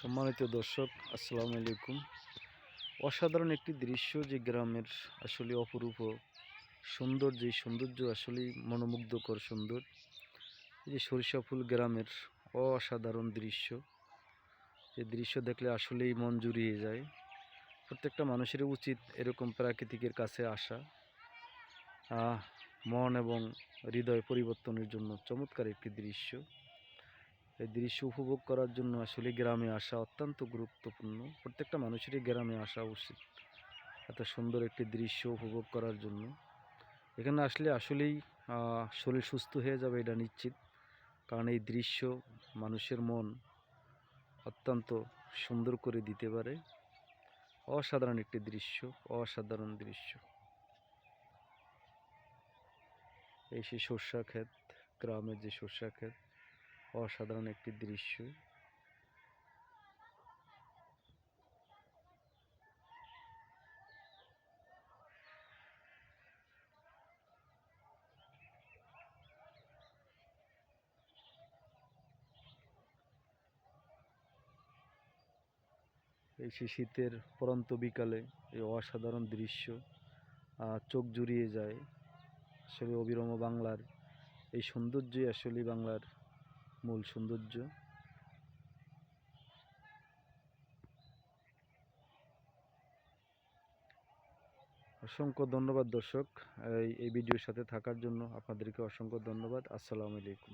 সম্মানিত দর্শক, আসসালামু আলাইকুম। অসাধারণ একটি দৃশ্য, যে গ্রামের আসলে অপরূপ সুন্দর, যে সৌন্দর্য আসলেই মনোমুগ্ধকর সুন্দর। এই যে সরিষাফুল গ্রামের অসাধারণ দৃশ্য, যে দৃশ্য দেখলে আসলেই মন জুড়িয়ে যায়। প্রত্যেকটা মানুষেরই উচিত এরকম প্রাকৃতিকের কাছে আসা। মন এবং হৃদয় পরিবর্তনের জন্য চমৎকার একটি দৃশ্য। এই দৃশ্য উপভোগ করার জন্য আসলে গ্রামে আসা অত্যন্ত গুরুত্বপূর্ণ। প্রত্যেকটা মানুষেরই গ্রামে আসা উচিত এত সুন্দর একটি দৃশ্য উপভোগ করার জন্য। এখানে আসলে আসলেই শরীর সুস্থ হয়ে যাবে, এটা নিশ্চিত। কারণ এই দৃশ্য মানুষের মন অত্যন্ত সুন্দর করে দিতে পারে। অসাধারণ একটি দৃশ্য, অসাধারণ দৃশ্য। এই সেই সর্ষা ক্ষেত, গ্রামের যে সর্ষা ক্ষেত, অসাধারণ একটি দৃশ্য। এই সেই শীতের পরন্ত বিকালে এই অসাধারণ দৃশ্য চোখ জুড়িয়ে যায়। আসলে অবিরম বাংলার এই সৌন্দর্যই আসলে বাংলার মূল সৌন্দর্য। অসংখ্য ধন্যবাদ দর্শক, এই ভিডিওর সাথে থাকার জন্য আপনাদেরকে অসংখ্য ধন্যবাদ। আসসালামু আলাইকুম।